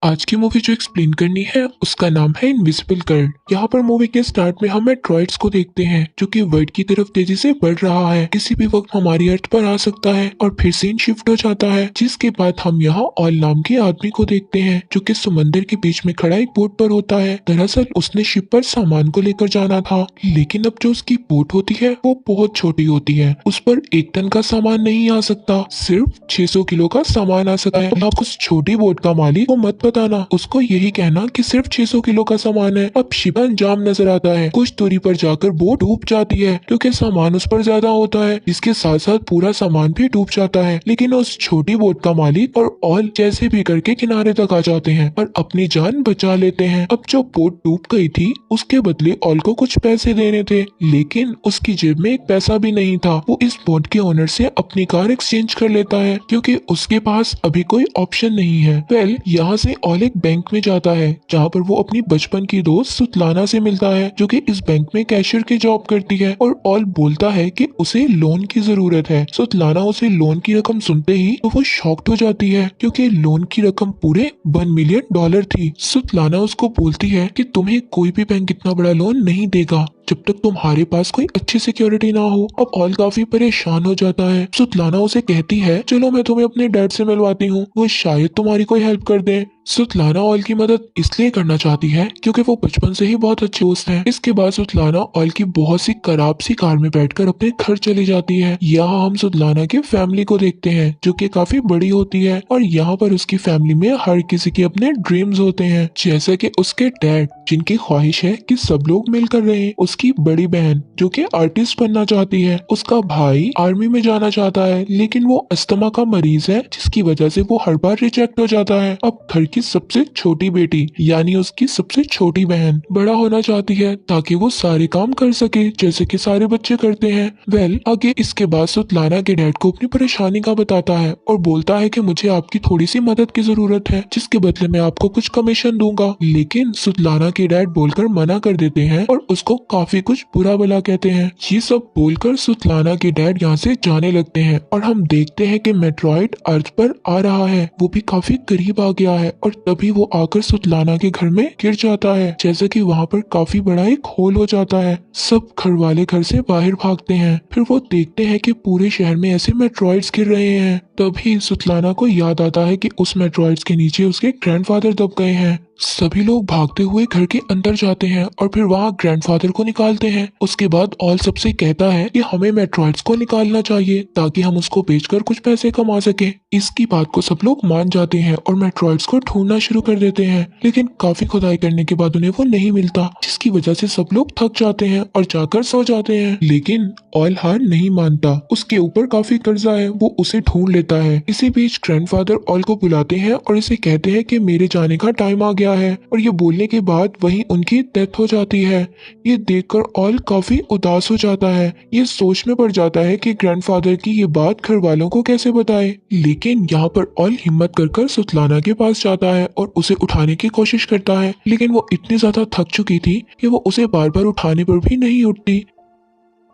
आज की मूवी जो एक्सप्लेन करनी है उसका नाम है इनविजिबल गर्ल। यहाँ पर मूवी के स्टार्ट में हम मेट्रॉइड्स को देखते हैं जो कि वर्ल्ड की तरफ तेजी से बढ़ रहा है। किसी भी वक्त हमारी अर्थ पर आ सकता है और फिर सीन शिफ्ट हो जाता है, जिसके बाद हम यहाँ ऑल नाम के आदमी को देखते हैं जो कि समंदर के बीच में खड़ा एक बोट पर होता है। दरअसल उसने शिप पर सामान को लेकर जाना था, लेकिन अब जो उसकी बोट होती है वो बहुत छोटी होती है। उस पर 1 टन का सामान नहीं आ सकता, सिर्फ 600 किलो का सामान आ सकता है। अब उस छोटी बोट का मालिक को मत बताना, उसको यही कहना कि सिर्फ 600 किलो का सामान है। अब शिप अंजाम नजर आता है, कुछ दूरी पर जाकर बोट डूब जाती है क्योंकि सामान उस पर ज्यादा होता है। इसके साथ साथ पूरा सामान भी डूब जाता है, लेकिन उस छोटी बोट का मालिक और ऑल जैसे भी करके किनारे तक आ जाते हैं और अपनी जान बचा लेते हैं। अब जो बोट डूब गई थी उसके बदले ऑल को कुछ पैसे देने थे, लेकिन उसकी जेब में एक पैसा भी नहीं था। वो इस बोट के ओनर से अपनी कार एक्सचेंज कर लेता है क्योंकि उसके पास अभी कोई ऑप्शन नहीं है। यहाँ से ऑल एक बैंक में जाता है जहाँ पर वो अपनी बचपन की दोस्त सुतलाना से मिलता है जो कि इस बैंक में कैशियर की जॉब करती है, और ऑल बोलता है कि उसे लोन की जरूरत है। सुतलाना उसे लोन की रकम सुनते ही तो वो शॉक्ड हो जाती है क्योंकि लोन की रकम पूरे $1 मिलियन थी। सुतलाना उसको बोलती है कि तुम्हें कोई भी बैंक इतना बड़ा लोन नहीं देगा जब तक तुम्हारे पास कोई अच्छी सिक्योरिटी ना हो। अब ऑल काफी परेशान हो जाता है। सुतलाना उसे कहती है चलो मैं तुम्हें अपने डैड से मिलवाती हूँ, वो शायद तुम्हारी कोई हेल्प कर दे। सुतलाना ऑल की मदद इसलिए करना चाहती है क्योंकि वो बचपन से ही बहुत अच्छे दोस्त हैं। इसके बाद सुतलाना ऑल की बहुत सी खराब सी कार में बैठकर अपने घर चली जाती है। यहाँ हम सुतलाना की फैमिली को देखते हैं जो कि काफी बड़ी होती है, और यहाँ पर उसकी फैमिली में हर किसी के अपने ड्रीम्स होते हैं, जैसे कि उसके डैड जिनकी ख्वाहिश है कि सब लोग मिलकर रहें, उसकी बड़ी बहन जो कि आर्टिस्ट बनना चाहती है, उसका भाई आर्मी में जाना चाहता है लेकिन वो अस्थमा का मरीज है जिसकी वजह से वो हर बार रिजेक्ट हो जाता है। अब घर की सबसे छोटी बेटी यानी उसकी सबसे छोटी बहन बड़ा होना चाहती है ताकि वो सारे काम कर सके जैसे कि सारे बच्चे करते हैं। आगे इसके बाद सुतलाना के डैड को अपनी परेशानी का बताता है और बोलता है कि मुझे आपकी थोड़ी सी मदद की जरूरत है जिसके बदले मैं आपको कुछ कमीशन दूंगा, लेकिन सुतलाना के डैड बोलकर मना कर देते हैं और उसको काफी कुछ बुरा भला कहते हैं। ये सब बोलकर सुतलाना के डैड यहाँ से जाने लगते हैं और हम देखते हैं कि मेट्रॉइड अर्थ पर आ रहा है, वो भी काफी करीब आ गया है, और तभी वो आकर सुतलाना के घर में गिर जाता है, जैसे कि वहाँ पर काफी बड़ा एक होल हो जाता है। सब घर वाले घर से बाहर भागते हैं, फिर वो देखते हैं कि पूरे शहर में ऐसे मेट्रॉइड्स गिर रहे हैं। तभी सुतलाना को याद आता है कि उस मेट्रॉइड्स के नीचे उसके ग्रैंडफादर दब गए हैं। सभी लोग भागते हुए घर के अंदर जाते हैं और फिर वहाँ ग्रैंडफादर को निकालते हैं। उसके बाद ऑल सबसे कहता है कि हमें मेट्रॉइड्स को निकालना चाहिए ताकि हम उसको बेचकर कुछ पैसे कमा सके। इसकी बात को सब लोग मान जाते हैं और मेट्रॉइड्स को ढूंढना शुरू कर देते हैं, लेकिन काफी खुदाई करने के बाद उन्हें वो नहीं मिलता, जिसकी वजह से सब लोग थक जाते हैं और जाकर सो जाते हैं। लेकिन ऑल हार नहीं मानता, उसके ऊपर काफी कर्जा है, वो उसे ढूंढ लेता है। इसी बीच ग्रैंडफादर ऑल को बुलाते हैं और इसे कहते हैं कि मेरे जाने का टाइम आ गया है, और ये बोलने के बाद वहीं उनकी डेथ हो जाती है। ये देखकर ऑल काफी उदास हो जाता है, ये सोच में पड़ जाता है कि ग्रैंडफादर की ये बात घर वालों को कैसे बताए। लेकिन यहाँ पर ऑल हिम्मत कर सुतलाना के पास जाता है और उसे उठाने की कोशिश करता है, लेकिन वो इतनी ज्यादा थक चुकी थी कि वो उसे बार बार उठाने पर भी नहीं उठती।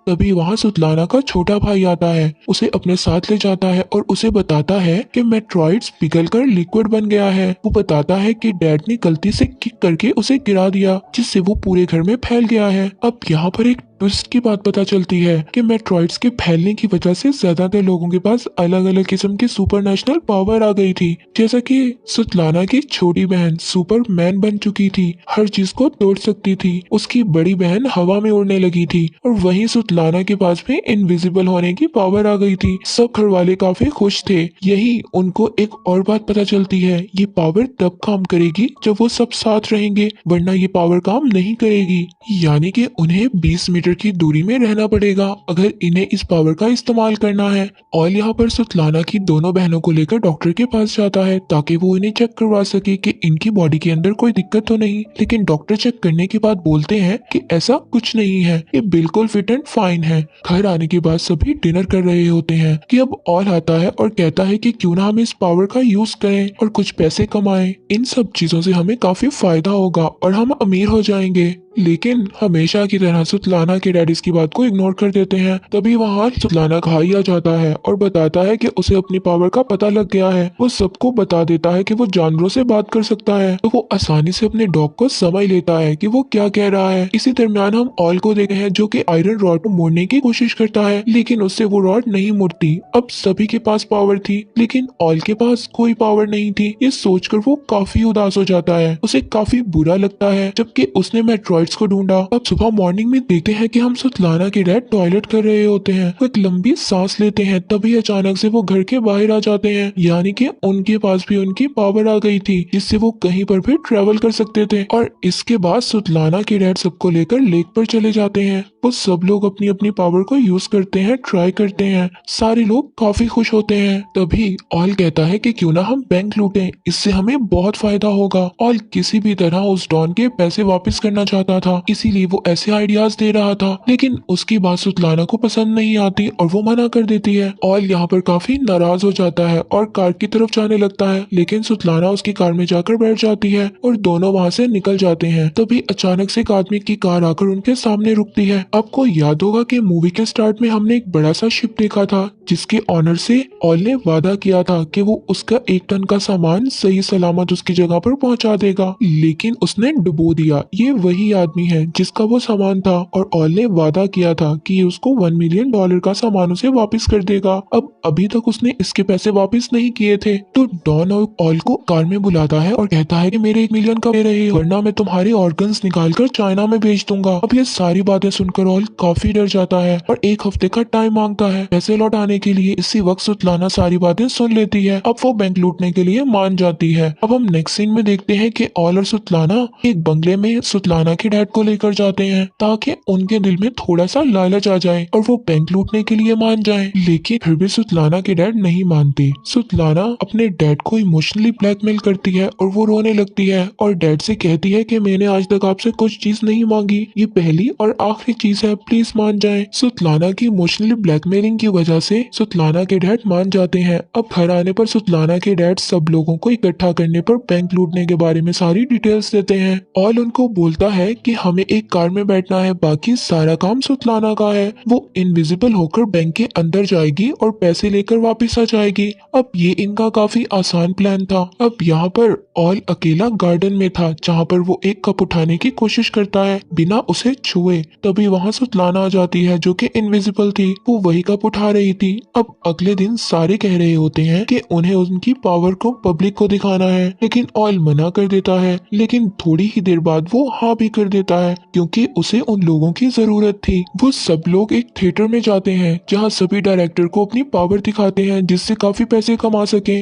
तभी वहाँ सुतलाना का छोटा भाई आता है, उसे अपने साथ ले जाता है और उसे बताता है कि मेट्रॉइड्स पिघलकर लिक्विड बन गया है। वो बताता है कि डैड ने गलती से किक करके उसे गिरा दिया जिससे वो पूरे घर में फैल गया है। अब यहाँ पर एक ट्विस्ट की बात पता चलती है कि मेट्रॉइड्स के फैलने की वजह से ज्यादातर लोगों के पास अलग अलग किस्म की सुपरनेशनल पावर आ गई थी, जैसा कि सुतलाना की छोटी बहन सुपरमैन बन चुकी थी, हर चीज को तोड़ सकती थी, उसकी बड़ी बहन हवा में उड़ने लगी थी, और वहीं सुतलाना के पास भी इनविजिबल होने की पावर आ गई थी। सब घर वाले काफी खुश थे। यही उनको एक और बात पता चलती है, ये पावर तब काम करेगी जब वो सब साथ रहेंगे, वरना ये पावर काम नहीं करेगी। यानी कि उन्हें 20 मीटर की दूरी में रहना पड़ेगा अगर इन्हें इस पावर का इस्तेमाल करना है। और यहाँ पर सुतलाना की दोनों बहनों को लेकर डॉक्टर के पास जाता है ताकि वो इन्हें चेक करवा सके कि इनकी बॉडी के अंदर कोई दिक्कत तो नहीं, लेकिन डॉक्टर चेक करने के बाद बोलते हैं कि ऐसा कुछ नहीं है, ये बिल्कुल फिट एंड फाइन है। घर आने के बाद सभी डिनर कर रहे होते हैं कि अब ऑल आता है और कहता है कि क्यों ना हम इस पावर का यूज करें और कुछ पैसे कमाएं, इन सब चीजों से हमें काफी फायदा होगा और हम अमीर हो जाएंगे। लेकिन हमेशा की तरह सुतलाना के डैड इसकी बात को इग्नोर कर देते हैं। तभी वहाँ सुतलाना घाई आ जाता है और बताता है कि उसे अपनी पावर का पता लग गया है। वो सबको बता देता है कि वो जानवरों से बात कर सकता है, तो वो आसानी से अपने डॉग को समझ लेता है कि वो क्या कह रहा है। इसी दरमियान हम ऑल को देखते हैं जो कि आयरन रॉड को मोड़ने की कोशिश करता है, लेकिन उससे वो रॉड नहीं मुड़ती। अब सभी के पास पावर थी, लेकिन ऑल के पास कोई पावर नहीं थी। ये सोचकर वो काफी उदास हो जाता है, उसे काफी बुरा लगता है, जबकि उसने मेट्रॉइड्स को ढूंढा। अब सुबह मॉर्निंग में देखते हैं कि हम सुतलाना के डैड टॉयलेट कर रहे होते हैं। वो एक लंबी सांस लेते हैं, तभी अचानक से वो घर के बाहर आ जाते हैं, यानी कि उनके पास भी उनकी पावर आ गई थी, जिससे वो कहीं पर भी ट्रेवल कर सकते थे। और इसके बाद सुतलाना के डैड सबको लेकर लेक पर चले जाते हैं। वो सब लोग अपनी अपनी पावर को यूज करते हैं, ट्राई करते हैं। सारे लोग काफी खुश होते हैं। तभी ऑल कहता है कि क्यों ना हम बैंक लूटें, इससे हमें बहुत फायदा होगा। ऑल किसी भी तरह उस डॉन के पैसे वापस करना चाहता था, इसीलिए वो ऐसे आइडियाज दे रहा था, लेकिन उसकी बात सुतलाना को पसंद नहीं आती और वो मना कर देती है। ऑल यहाँ पर काफी नाराज हो जाता है और कार की तरफ जाने लगता है, लेकिन सुतलाना उसकी कार में जाकर बैठ जाती है और दोनों वहाँ से निकल जाते हैं। तभी अचानक से एक आदमी की कार आकर उनके सामने रुकती है। आपको याद होगा कि मूवी के स्टार्ट में हमने एक बड़ा सा शिप देखा था, जिसके ऑनर से ऑल ने वादा किया था कि वो उसका 1 टन का सामान सही सलामत उसकी जगह पर पहुंचा देगा, लेकिन उसने डुबो दिया। ये वही आदमी है जिसका वो सामान था, और ऑल ने वादा किया था कि ये उसको $1 मिलियन का सामान उसे वापस कर देगा। अब अभी तक उसने इसके पैसे वापस नहीं किए थे, तो डॉन ऑल को कार में बुलाता है और कहता है कि मेरे 1 मिलियन का दे रहे हो, वरना मैं तुम्हारे ऑर्गन्स निकाल कर चाइना में भेज दूंगा। अब ये सारी बातें सुनकर ऑल काफी डर जाता है और 1 हफ्ते का टाइम मांगता है पैसे लौटाने के लिए। इसी वक्त सुतलाना सारी बातें सुन लेती है। अब वो बैंक लूटने के लिए मान जाती है। अब हम नेक्स्ट सीन में देखते हैं कि ऑल और सुतलाना एक बंगले में सुतलाना के डैड को लेकर जाते हैं, ताकि उनके दिल में थोड़ा सा लालच आ जाए और वो बैंक लूटने के लिए मान जाएं। लेकिन फिर भी सुतलाना के डैड नहीं मानते। सुतलाना अपने डैड को इमोशनली ब्लैकमेल करती है और वो रोने लगती है और डैड से कहती है कि मैंने आज तक आपसे कुछ चीज नहीं मांगी, ये पहली और आखिरी चीज है, प्लीज मान जाएं। सुतलाना की इमोशनली ब्लैकमेलिंग की वजह से सुतलाना के डैड मान जाते हैं। अब घर आने पर सुतलाना के डैड सब लोगों को इकट्ठा करने पर बैंक लूटने के बारे में सारी डिटेल्स देते हैं। ऑल उनको बोलता है कि हमें एक कार में बैठना है, बाकी सारा काम सुतलाना का है। वो इनविजिबल होकर बैंक के अंदर जाएगी और पैसे लेकर वापस आ जाएगी। अब ये इनका काफी आसान प्लान था। अब यहाँ पर ऑल अकेला गार्डन में था, जहाँ पर वो एक कप उठाने की कोशिश करता है बिना उसे छुए। तभी वहाँ सुतलाना आ जाती है जो कि इनविजिबल थी। वो वही कप उठा रही थी। अब अगले दिन सारे कह रहे होते हैं कि उन्हें उनकी पावर को पब्लिक को दिखाना है, लेकिन ऑयल मना कर देता है। लेकिन थोड़ी ही देर बाद वो हाँ भी कर देता है, क्योंकि उसे उन लोगों की जरूरत थी। वो सब लोग एक थिएटर में जाते हैं जहाँ सभी डायरेक्टर को अपनी पावर दिखाते हैं, जिससे काफी पैसे कमा सके।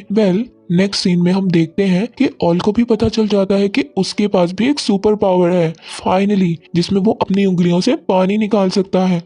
नेक्स्ट सीन में हम देखते हैं कि ऑल को भी पता चल जाता है कि उसके पास भी एक सुपर पावर है फाइनली, जिसमें वो अपनी उंगलियों से पानी निकाल सकता है।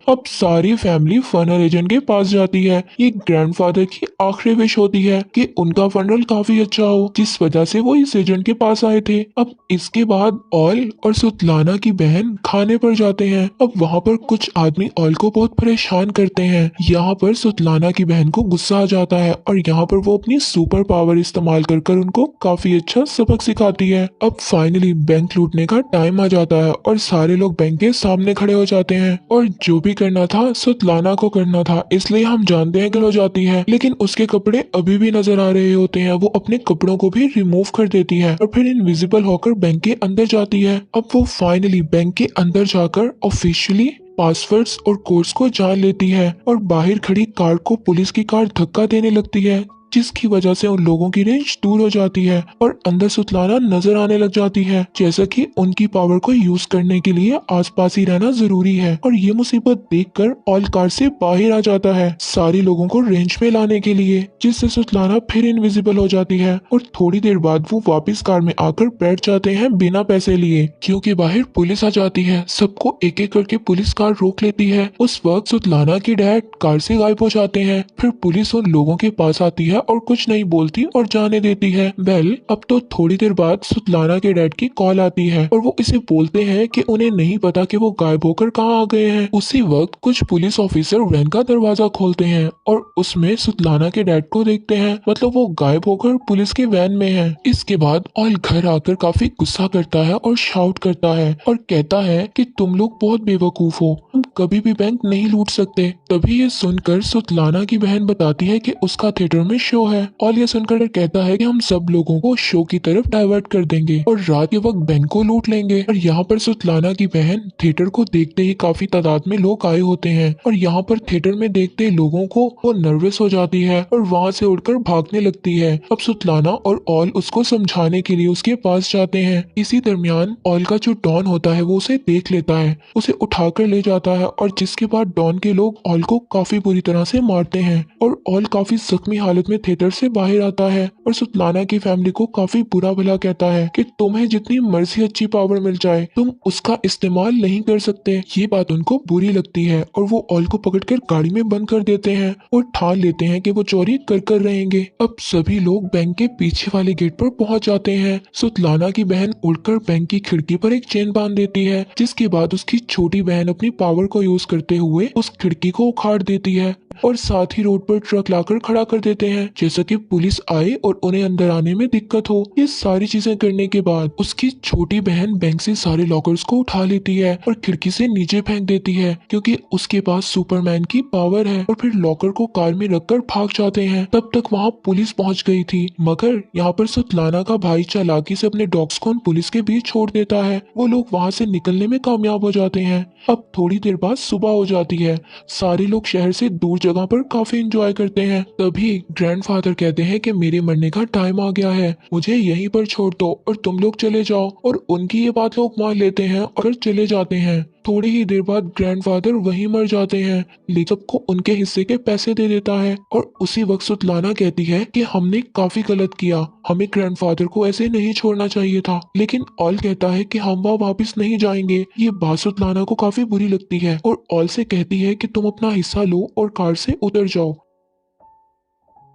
अब सारी फैमिली फनल एजेंट के पास जाती है। ये ग्रैंडफादर की आखिरी विश होती है कि उनका फनरल काफी अच्छा हो, जिस वजह से वो इस एजेंट के पास आए थे। अब इसके बाद ऑल और सुतलाना की बहन खाने पर जाते हैं। अब वहाँ पर कुछ आदमी ऑल को बहुत परेशान करते हैं। यहाँ पर सुतलाना की बहन को गुस्सा आ जाता है और यहाँ पर वो अपनी सुपर पावर इस्तेमाल कर उनको काफी अच्छा सबक सिखाती है। अब फाइनली बैंक लूटने का टाइम आ जाता है और सारे लोग बैंक के सामने खड़े हो जाते हैं, और जो भी करना था सुतलाना को करना था, इसलिए हम जानते हैं कि हो जाती है। लेकिन उसके कपड़े अभी भी नजर आ रहे होते हैं। वो अपने कपड़ों को भी रिमूव कर देती है और फिर इनविजिबल होकर बैंक के अंदर जाती है। अब वो फाइनली बैंक के अंदर जाकर ऑफिशियली पासवर्ड्स और कोड्स को जान लेती है और बाहर खड़ी कार को पुलिस की कार धक्का देने लगती है, जिसकी वजह से उन लोगों की रेंज दूर हो जाती है और अंदर सुतलाना नजर आने लग जाती है, जैसा कि उनकी पावर को यूज करने के लिए आसपास ही रहना जरूरी है। और ये मुसीबत देखकर ऑल कार से बाहर आ जाता है सारे लोगों को रेंज में लाने के लिए, जिससे सुतलाना फिर इनविजिबल हो जाती है और थोड़ी देर बाद वो वापस कार में आकर बैठ जाते हैं बिना पैसे लिए, क्योंकि बाहर पुलिस आ जाती है। सबको एक एक करके पुलिस कार रोक लेती है। उस वक्त सुतलाना की डैड कार से गायब हो जाते हैं। फिर पुलिस उन लोगों के पास आती है और कुछ नहीं बोलती और जाने देती है। वेल अब तो थोड़ी देर बाद सुतलाना के डैड की कॉल आती है और वो इसे बोलते हैं कि उन्हें नहीं पता कि वो गायब होकर कहाँ आ गए हैं। उसी वक्त कुछ पुलिस ऑफिसर वैन का दरवाजा खोलते हैं और उसमें सुतलाना के डैड को देखते हैं, मतलब वो गायब होकर पुलिस की वैन में है। इसके बाद ऑल घर आकर काफी गुस्सा करता है और शाउट करता है और कहता है कि तुम लोग बहुत बेवकूफ हो, तुम कभी भी बैंक नहीं लूट सकते। तभी ये सुनकर सुतलाना की बहन बताती है कि उसका थिएटर में शो है। ऑल ये सुनकर कहता है कि हम सब लोगों को शो की तरफ डाइवर्ट कर देंगे और रात के वक्त बैंक को लूट लेंगे। और यहाँ पर सुतलाना की बहन थिएटर को देखते ही काफी तादाद में लोग आए होते हैं और यहाँ पर थिएटर में देखते ही लोगों को वो नर्वस हो जाती है और वहाँ से उड़कर भागने लगती है। अब सुतलाना और ऑल उसको समझाने के लिए उसके पास जाते हैं। इसी दरमियान ऑल का जो डॉन होता है वो उसे देख लेता है, उसे उठाकर ले जाता है और जिसके बाद डॉन के लोग ऑल को काफी बुरी तरह से मारते हैं और ऑल काफी जख्मी हालत में थिएटर से बाहर आता है और सुतलाना की फैमिली को काफी बुरा भला कहता है कि तुम्हें जितनी मर्जी अच्छी पावर मिल जाए तुम उसका इस्तेमाल नहीं कर सकते। ये बात उनको बुरी लगती है और वो ऑल को पकड़कर गाड़ी में बंद कर देते हैं और ठान लेते हैं कि वो चोरी कर रहेंगे। अब सभी लोग बैंक के पीछे वाले गेट पर पहुंच जाते हैं। सुतलाना की बहन उड़कर बैंक की खिड़की पर एक चेन बांध देती है, जिसके बाद उसकी छोटी बहन अपनी पावर को यूज करते हुए उस खिड़की को उखाड़ देती है और साथ ही रोड पर ट्रक लाकर खड़ा कर देते हैं, जैसा कि पुलिस आए और उन्हें अंदर आने में दिक्कत हो। ये सारी चीजें करने के बाद उसकी छोटी बहन बैंक से सारे लॉकर्स को उठा लेती है और खिड़की से नीचे फेंक देती है, क्योंकि उसके पास सुपरमैन की पावर है। और फिर लॉकर को कार में रखकर भाग जाते हैं। तब तक वहाँ पुलिस पहुँच गई थी, मगर यहाँ पर सुतलाना का भाई चालाकी से अपने डॉग्स को पुलिस के बीच छोड़ देता है। वो लोग वहाँ से निकलने में कामयाब हो जाते हैं। अब थोड़ी देर बाद सुबह हो जाती है। सारे लोग शहर से दूर जगह पर काफी एंजॉय करते हैं। तभी ग्रैंडफादर कहते हैं कि मेरे मरने का टाइम आ गया है, मुझे यहीं पर छोड़ दो और तुम लोग चले जाओ। और उनकी ये बात लोग मान लेते हैं और चले जाते हैं। थोड़ी ही देर बाद ग्रैंडफादर वहीं मर जाते हैं, लेकिन सबको उनके हिस्से के पैसे दे देता है। और उसी वक्त सुतलाना कहती है कि हमने काफी गलत किया, हमें ग्रैंडफादर को ऐसे नहीं छोड़ना चाहिए था। लेकिन ऑल कहता है कि हम वहाँ वापस नहीं जाएंगे। ये बात सुतलाना को काफी बुरी लगती है और ऑल से कहती है कि तुम अपना हिस्सा लो और कार से उतर जाओ।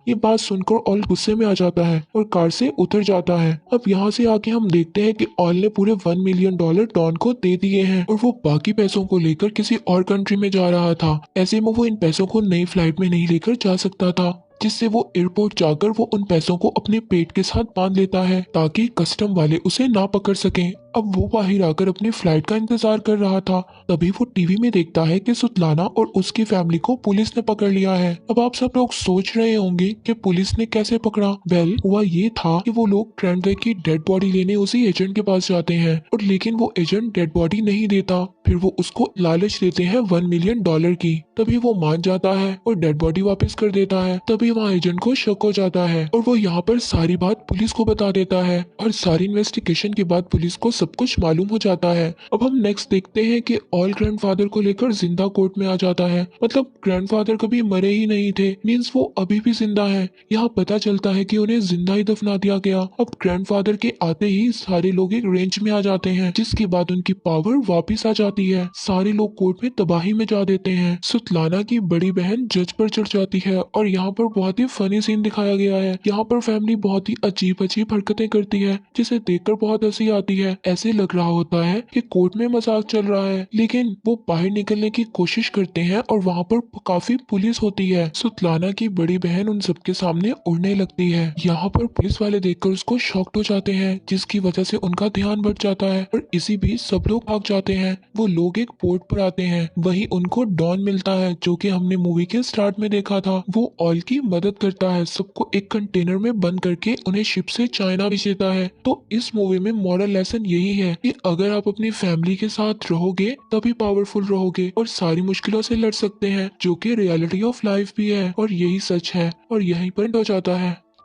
ये बात सुनकर ऑल गुस्से में आ जाता है और कार से उतर जाता है। अब यहाँ से आके हम देखते हैं कि ऑल ने पूरे $1 मिलियन डॉन को दे दिए हैं और वो बाकी पैसों को लेकर किसी और कंट्री में जा रहा था। ऐसे में वो इन पैसों को नई फ्लाइट में नहीं लेकर जा सकता था, जिससे वो एयरपोर्ट जाकर वो उन पैसों को अपने पेट के साथ बांध लेता है ताकि कस्टम वाले उसे ना पकड़ सकें। अब वो बाहर आकर अपनी फ्लाइट का इंतजार कर रहा था। तभी वो टीवी में देखता है कि सुतलाना और उसकी फैमिली को पुलिस ने पकड़ लिया है। अब आप सब लोग सोच रहे होंगे कि पुलिस ने कैसे पकड़ा। वेल हुआ ये था कि वो लोग ग्रैंडवे की डेड बॉडी लेने उसी एजेंट के पास जाते हैं और लेकिन वो एजेंट डेड बॉडी नहीं देता। फिर वो उसको लालच देते हैं $1 मिलियन की। तभी वो मान जाता है और डेड बॉडी वापस कर देता है। तभी वहाँ एजेंट को शक हो जाता है और वो यहाँ पर सारी बात पुलिस को बता देता है और सारी इन्वेस्टिगेशन के बाद पुलिस को सब कुछ मालूम हो जाता है। अब हम नेक्स्ट देखते हैं कि ऑल ग्रैंडफादर को लेकर जिंदा कोर्ट में आ जाता है, मतलब ग्रैंडफादर कभी मरे ही नहीं थे, मींस वो अभी भी जिंदा है। यहाँ पता चलता है कि उन्हें जिंदा ही दफना दिया गया। अब ग्रैंडफादर के आते ही सारे लोग एक रेंज में आ जाते हैं, जिसके बाद उनकी पावर वापिस आ जाती है। सारे लोग कोर्ट में तबाही में जा देते हैं। सुतलाना की बड़ी बहन जज पर चढ़ जाती है और यहाँ पर बहुत ही फनी सीन दिखाया गया है। यहाँ पर फैमिली बहुत ही अजीब अजीब हरकतें करती है, जिसे देखकर बहुत हंसी आती है। ऐसे लग रहा होता है कि कोर्ट में मजाक चल रहा है, लेकिन वो बाहर निकलने की कोशिश करते हैं और वहाँ पर काफी पुलिस होती है। सुतलाना की बड़ी बहन उन सबके सामने उड़ने लगती है। यहाँ पर पुलिस वाले देखकर उसको शॉक्ड हो जाते हैं, जिसकी वजह से उनका ध्यान भट जाता है और इसी बीच सब लोग भाग जाते हैं। वो लोग एक पोर्ट पर आते हैं, वहीं उनको डॉन मिलता है जो कि हमने मूवी के स्टार्ट में देखा था। वो ऑल की मदद करता है, सबको एक कंटेनर में बंद करके उन्हें शिप से चाइना भेज देता है। तो इस मूवी में मॉरल लेसन यही है कि अगर आप अपनी फैमिली के साथ रहोगे तभी पावरफुल रहोगे और सारी मुश्किलों से लड़ सकते हैं, जो कि रियलिटी ऑफ लाइफ भी है और यही सच है। और यहीं पर हो जाता है।